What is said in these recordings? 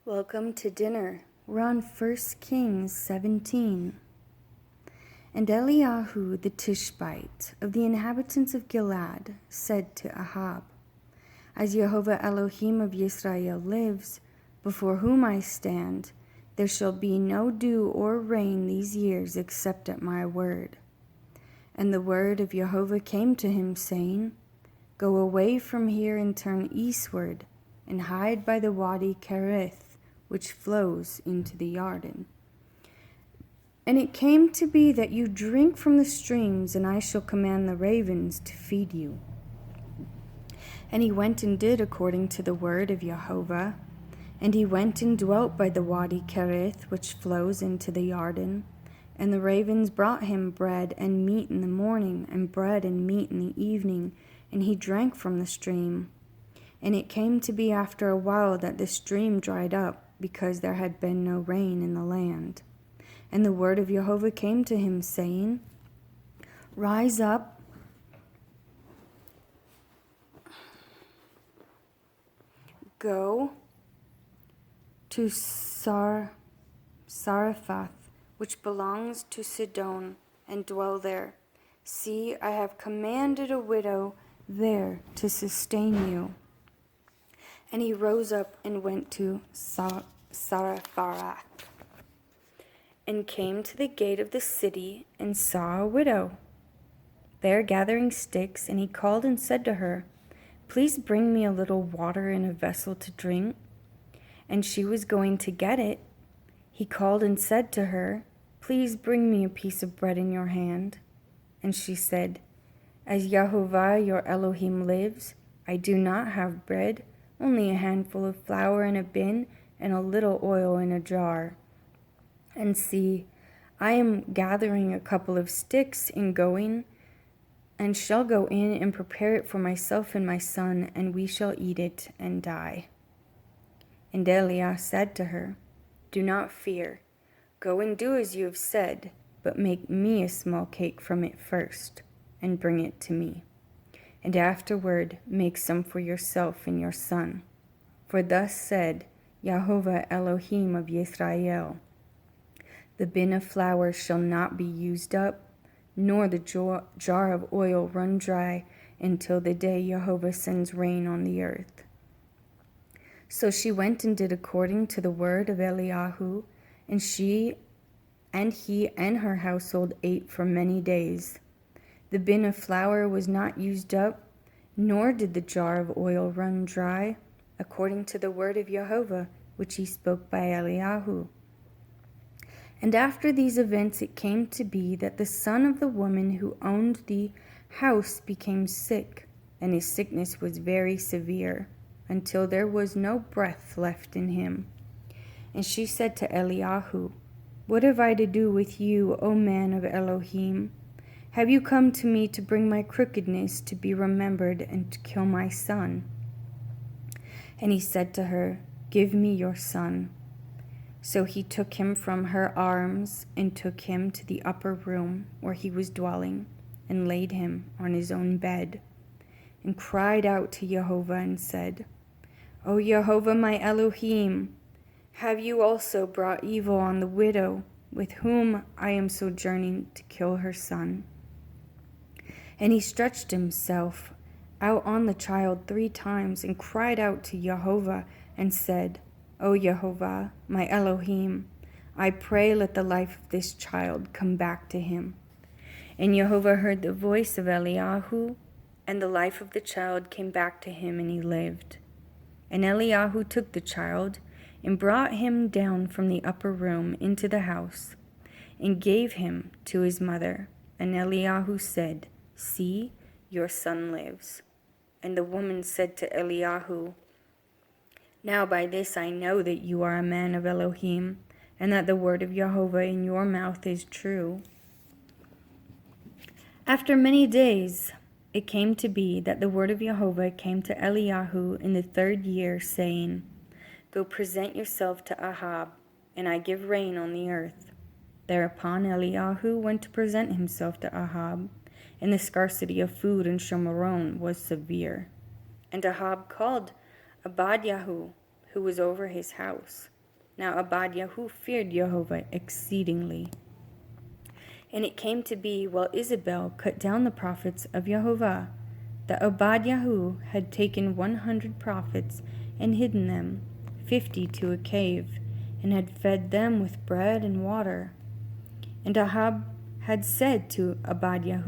Welcome to dinner. We're on 1 Kings 17. And Eliyahu the Tishbite of the inhabitants of Gilead said to Ahab, As Jehovah Elohim of Yisrael lives, before whom I stand, there shall be no dew or rain these years except at my word. And the word of Jehovah came to him, saying, Go away from here and turn eastward, and hide by the Wadi Kerith, which flows into the Jordan. And it came to be that you drink from the streams, and I shall command the ravens to feed you. And he went and did according to the word of Jehovah. And he went and dwelt by the Wadi Kerith, which flows into the Jordan. And the ravens brought him bread and meat in the morning, and bread and meat in the evening, and he drank from the stream. And it came to be after a while that the stream dried up, because there had been no rain in the land. And the word of Jehovah came to him, saying, Rise up, go to Sarephath, which belongs to Sidon, and dwell there. See, I have commanded a widow there to sustain you. And he rose up and went to Sarephath, and came to the gate of the city, and saw a widow there gathering sticks. And he called and said to her, Please bring me a little water in a vessel to drink. And she was going to get it. He called and said to her, Please bring me a piece of bread in your hand. And she said, As Jehovah your Elohim lives, I do not have bread, only a handful of flour in a bin, and a little oil in a jar. And see, I am gathering a couple of sticks in going, and shall go in and prepare it for myself and my son, and we shall eat it and die. And Eliah said to her, Do not fear. Go and do as you have said, but make me a small cake from it first, and bring it to me. And afterward make some for yourself and your son. For thus said Jehovah Elohim of Yisrael, The bin of flour shall not be used up, nor the jar of oil run dry, until the day Jehovah sends rain on the earth. So she went and did according to the word of Eliyahu, and he and her household ate for many days. The bin of flour was not used up, nor did the jar of oil run dry, according to the word of Jehovah, which he spoke by Eliyahu. And after these events it came to be that the son of the woman who owned the house became sick, and his sickness was very severe, until there was no breath left in him. And she said to Eliyahu, What have I to do with you, O man of Elohim? Have you come to me to bring my crookedness to be remembered and to kill my son? And he said to her, Give me your son. So he took him from her arms and took him to the upper room where he was dwelling, and laid him on his own bed, and cried out to Jehovah and said, O Jehovah my Elohim, have you also brought evil on the widow with whom I am sojourning to kill her son? And he stretched himself out on the child 3 times and cried out to Jehovah and said, O Jehovah, my Elohim, I pray let the life of this child come back to him. And Jehovah heard the voice of Eliyahu, and the life of the child came back to him, and he lived. And Eliyahu took the child and brought him down from the upper room into the house, and gave him to his mother. And Eliyahu said, See, your son lives. And the woman said to Eliyahu, Now by this I know that you are a man of Elohim, and that the word of Jehovah in your mouth is true. After many days it came to be that the word of Jehovah came to Eliyahu in the 3rd year, saying, Go present yourself to Ahab, and I give rain on the earth. Thereupon Eliyahu went to present himself to Ahab, and the scarcity of food in Shomron was severe. And Ahab called Abadyahu, who was over his house, Now Obadiah feared Jehovah exceedingly. And it came to be, while Isabel cut down the prophets of Jehovah, that Obadiah had taken 100 prophets and hidden them, 50 to a cave, and had fed them with bread and water. And Ahab had said to Obadiah,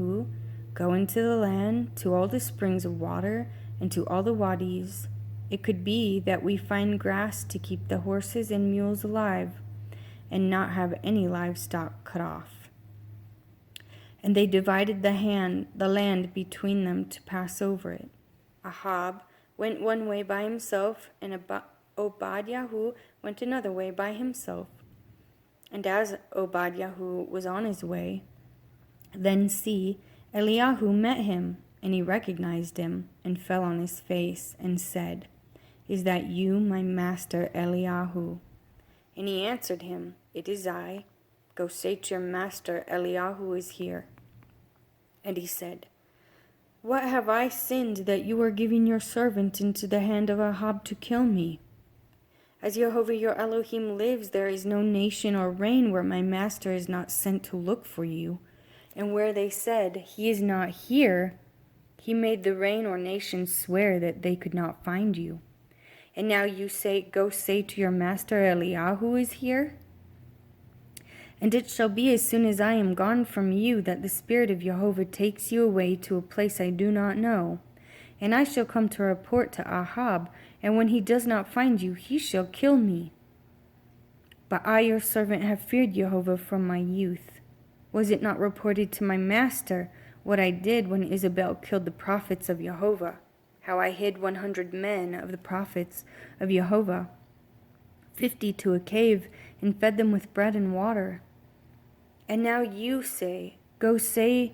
Go into the land, to all the springs of water, and to all the wadis. It could be that we find grass to keep the horses and mules alive, and not have any livestock cut off. And they divided the land between them to pass over it. Ahab went one way by himself, and Obadiah went another way by himself. And as Obadiah was on his way, then see, Eliyahu met him, and he recognized him, and fell on his face, and said, Is that you, my master Eliyahu? And he answered him, It is I. Go say to your master, Eliyahu is here. And he said, What have I sinned that you are giving your servant into the hand of Ahab to kill me? As Jehovah your Elohim lives, there is no nation or reign where my master is not sent to look for you. And where they said, He is not here, he made the reign or nation swear that they could not find you. And now you say, Go say to your master Eliyahu is here? And it shall be as soon as I am gone from you that the Spirit of Jehovah takes you away to a place I do not know. And I shall come to report to Ahab, and when he does not find you, he shall kill me. But I, your servant, have feared Jehovah from my youth. Was it not reported to my master what I did when Isabel killed the prophets of Jehovah? How I hid 100 men of the prophets of Jehovah, 50 to a cave, and fed them with bread and water. And now you say, Go say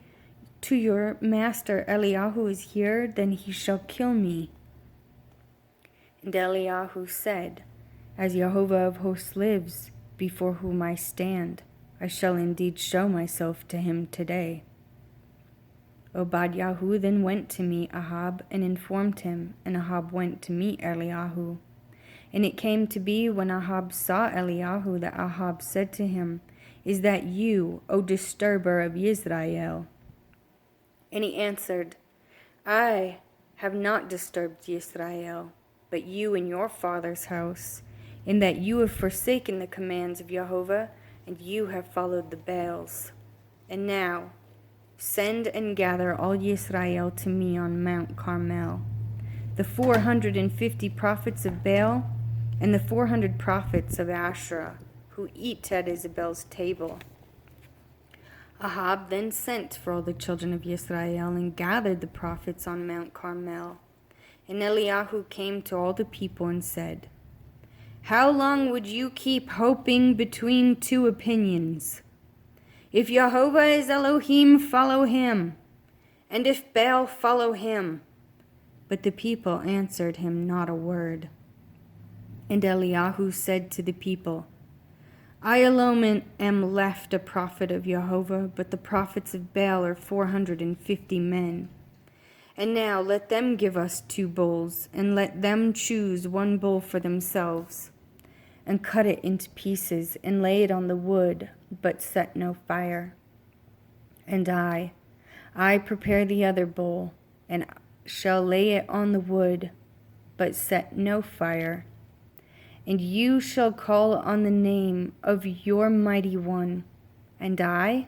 to your master Eliyahu is here, then he shall kill me. And Eliyahu said, As Jehovah of hosts lives, before whom I stand, I shall indeed show myself to him today. Obadiah then went to meet Ahab and informed him, and Ahab went to meet Eliyahu. And it came to be, when Ahab saw Eliyahu, that Ahab said to him, Is that you, O disturber of Israel? And he answered, I have not disturbed Israel, but you and your father's house, in that you have forsaken the commands of Jehovah, and you have followed the Baals. And now, send and gather all Israel to me on Mount Carmel, the 450 prophets of Baal, and the 400 prophets of Asherah, who eat at Isabel's table. Ahab then sent for all the children of Israel, and gathered the prophets on Mount Carmel. And Eliyahu came to all the people and said, How long would you keep hoping between two opinions? If Jehovah is Elohim, follow him, and if Baal, follow him. But the people answered him not a word. And Eliyahu said to the people, I alone am left a prophet of Jehovah, but the prophets of Baal are 450 men. And now let them give us 2 bulls, and let them choose 1 bull for themselves, and cut it into pieces, and lay it on the wood, but set no fire. And I prepare the other bull, and shall lay it on the wood, but set no fire. And you shall call on the name of your mighty one, and I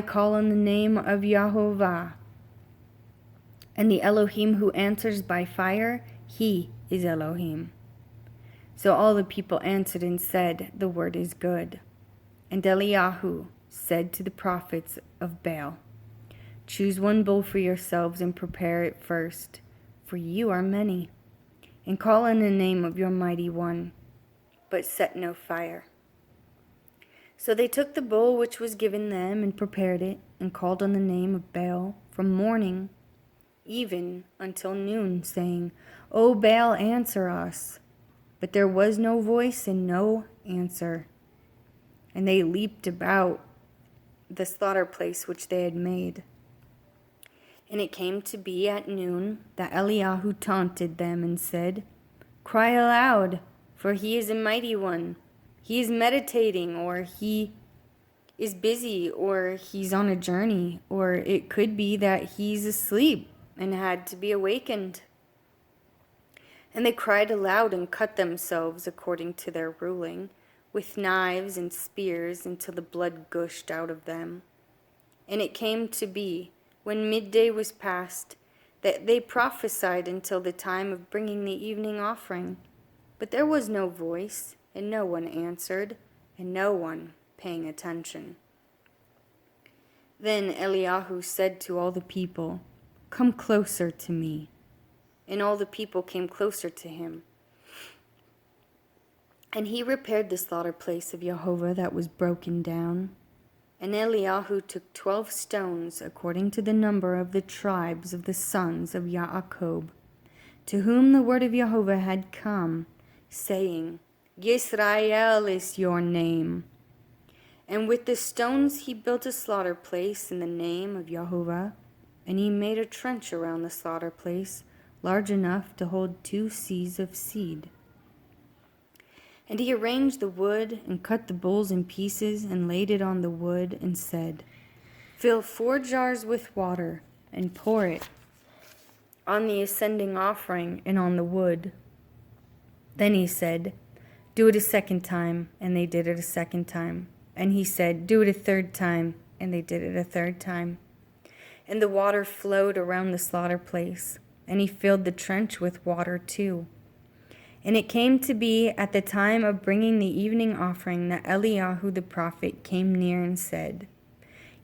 call on the name of Jehovah. And the Elohim who answers by fire, he is Elohim. So all the people answered and said, The word is good. And Eliyahu said to the prophets of Baal, Choose 1 bull for yourselves and prepare it first, for you are many. And call on the name of your mighty one, but set no fire. So they took the bull which was given them, and prepared it, and called on the name of Baal from morning even until noon, saying, O Baal, answer us. But there was no voice and no answer. And they leaped about the slaughter place which they had made. And it came to be at noon that Eliyahu taunted them and said, Cry aloud, for he is a mighty one. He is meditating, or he is busy, or he's on a journey, or it could be that he's asleep and had to be awakened. And they cried aloud and cut themselves according to their ruling, with knives and spears until the blood gushed out of them. And it came to be, when midday was past, that they prophesied until the time of bringing the evening offering. But there was no voice, and no one answered, and no one paying attention. Then Eliyahu said to all the people, "Come closer to me." And all the people came closer to him. And he repaired the slaughter place of Jehovah that was broken down. And Eliyahu took 12 stones, according to the number of the tribes of the sons of Yaakov, to whom the word of Jehovah had come, saying, Yisrael is your name. And with the stones he built a slaughter place in the name of Jehovah, and he made a trench around the slaughter place, large enough to hold 2 seahs of seed. And he arranged the wood and cut the bulls in pieces and laid it on the wood and said, "Fill 4 jars with water and pour it on the ascending offering and on the wood." Then he said, "Do it a second time," and they did it a second time. And he said, "Do it a third time," and they did it a third time. And the water flowed around the slaughter place, and he filled the trench with water too. And it came to be at the time of bringing the evening offering that Eliyahu the prophet came near and said,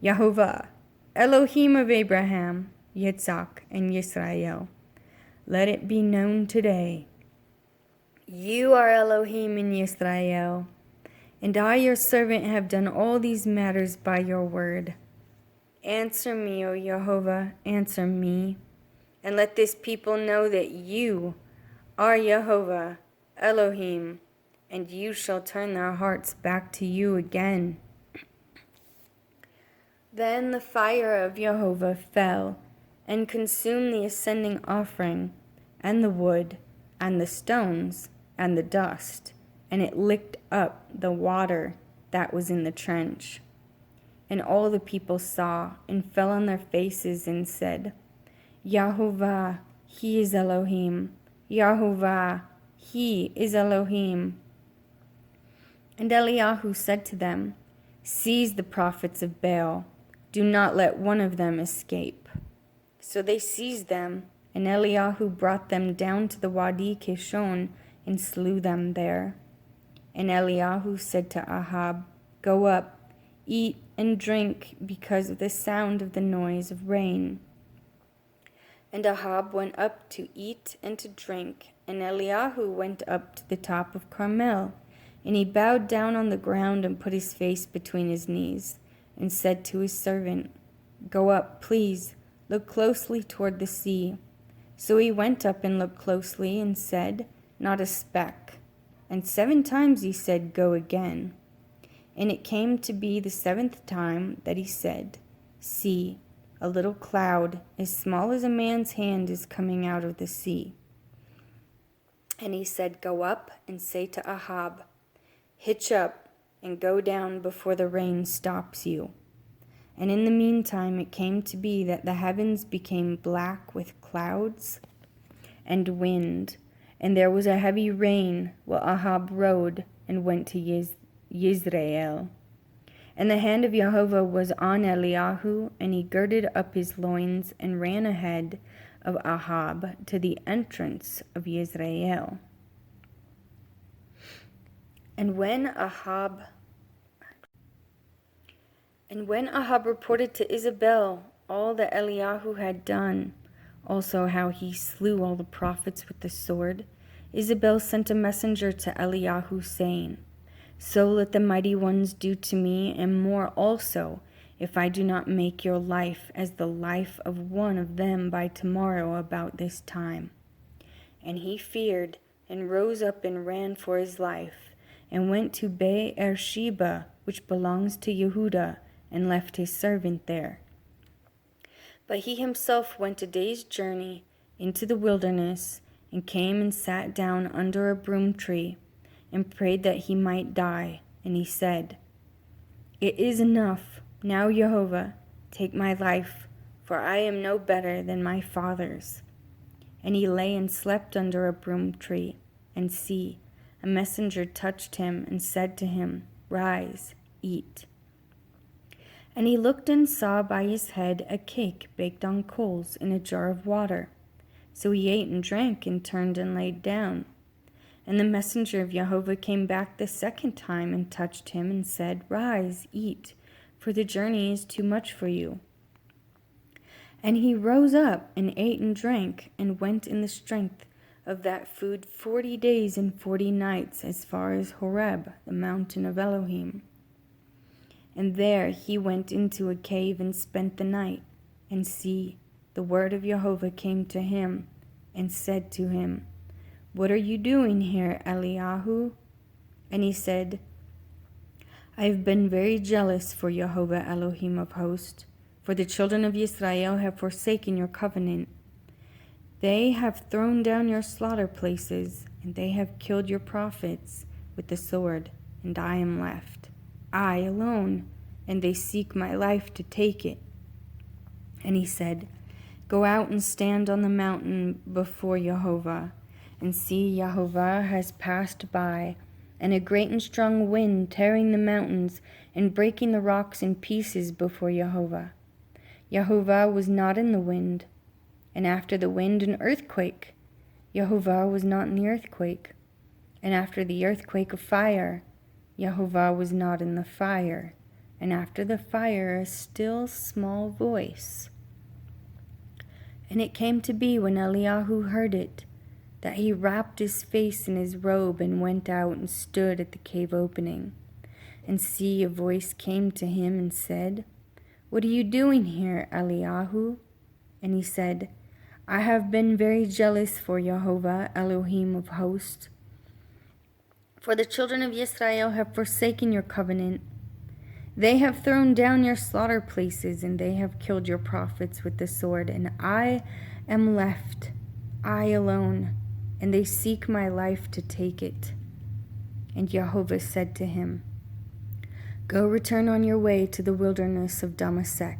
"Yehovah, Elohim of Abraham, Yitzhak, and Yisrael, let it be known today, you are Elohim in Yisrael, and I your servant have done all these matters by your word. Answer me, O Yehovah, answer me, and let this people know that you are Yehovah, Elohim, and you shall turn their hearts back to you again." Then the fire of Jehovah fell and consumed the ascending offering, and the wood, and the stones, and the dust, and it licked up the water that was in the trench. And all the people saw and fell on their faces and said, "Yehovah, he is Elohim. Yehovah, he is Elohim." And Eliyahu said to them, "Seize the prophets of Baal. Do not let one of them escape." So they seized them, and Eliyahu brought them down to the Wadi Kishon and slew them there. And Eliyahu said to Ahab, "Go up, eat and drink, because of the sound of the noise of rain." And Ahab went up to eat and to drink, and Eliyahu went up to the top of Carmel, and he bowed down on the ground and put his face between his knees, and said to his servant, "Go up, please, look closely toward the sea." So he went up and looked closely and said, "Not a speck." And 7 times he said, "Go again." And it came to be the 7th time that he said, "See, a little cloud as small as a man's hand is coming out of the sea." And he said, "Go up and say to Ahab, hitch up and go down before the rain stops you." And in the meantime it came to be that the heavens became black with clouds and wind, and there was a heavy rain while Ahab rode and went to Yisrael. And the hand of Jehovah was on Eliyahu, and he girded up his loins and ran ahead of Ahab to the entrance of Yisrael. And when Ahab reported to Isabel all that Eliyahu had done, also how he slew all the prophets with the sword, Isabel sent a messenger to Eliyahu, saying, "So let the mighty ones do to me, and more also, if I do not make your life as the life of one of them by tomorrow about this time." And he feared, and rose up and ran for his life, and went to Beersheba, which belongs to Yehudah, and left his servant there. But he himself went a day's journey into the wilderness, and came and sat down under a broom tree, and prayed that he might die. And he said, "It is enough. Now, Jehovah, take my life, for I am no better than my fathers." And he lay and slept under a broom tree. And see, a messenger touched him and said to him, "Rise, eat." And he looked and saw by his head a cake baked on coals in a jar of water. So he ate and drank and turned and laid down. And the messenger of Jehovah came back the second time and touched him and said, "Rise, eat, for the journey is too much for you." And he rose up and ate and drank and went in the strength of that food 40 days and 40 nights as far as Horeb, the mountain of Elohim. And there he went into a cave and spent the night. And see, the word of Jehovah came to him and said to him, "What are you doing here, Eliyahu?" And he said, "I have been very jealous for Jehovah Elohim of hosts, for the children of Israel have forsaken your covenant. They have thrown down your slaughter places, and they have killed your prophets with the sword, and I am left, I alone, and they seek my life to take it." And he said, "Go out and stand on the mountain before Jehovah, and see, Jehovah has passed by, and a great and strong wind tearing the mountains and breaking the rocks in pieces before Jehovah. Jehovah was not in the wind, and after the wind an earthquake. Jehovah was not in the earthquake, and after the earthquake a fire. Jehovah was not in the fire, and after the fire a still small voice." And it came to be when Eliyahu heard it, that he wrapped his face in his robe and went out and stood at the cave opening. And see, a voice came to him and said, "What are you doing here, Eliyahu?" And he said, "I have been very jealous for Jehovah, Elohim of hosts. For the children of Israel have forsaken your covenant. They have thrown down your slaughter places, and they have killed your prophets with the sword, and I am left, I alone, and they seek my life to take it." And Jehovah said to him, "Go return on your way to the wilderness of Damascus,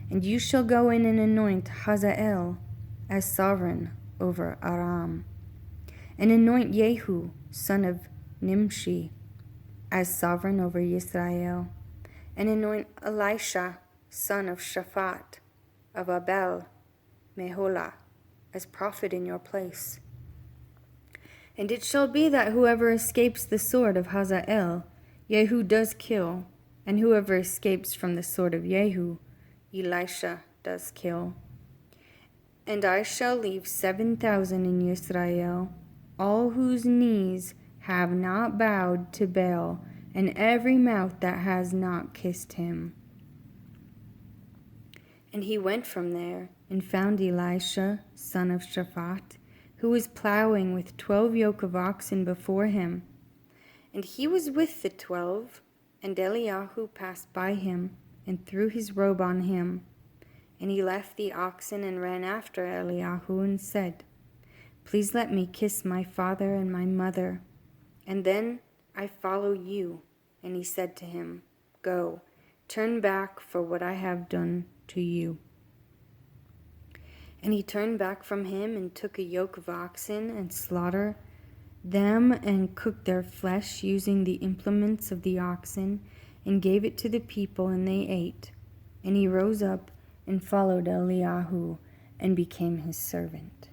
and you shall go in and anoint Hazael as sovereign over Aram, and anoint Jehu, son of Nimshi, as sovereign over Israel, and anoint Elisha, son of Shaphat, of Abel Meholah, as prophet in your place. And it shall be that whoever escapes the sword of Hazael, Jehu does kill, and whoever escapes from the sword of Jehu, Elisha does kill. And I shall leave 7,000 in Israel, all whose knees have not bowed to Baal, and every mouth that has not kissed him." And he went from there and found Elisha, son of Shaphat, who was plowing with 12 yoke of oxen before him. And he was with the 12, and Eliyahu passed by him and threw his robe on him. And he left the oxen and ran after Eliyahu and said, "Please let me kiss my father and my mother, and then I follow you." And he said to him, "Go, turn back for what I have done to you." And he turned back from him and took a yoke of oxen and slaughtered them and cooked their flesh using the implements of the oxen and gave it to the people, and they ate. And he rose up and followed Eliyahu and became his servant.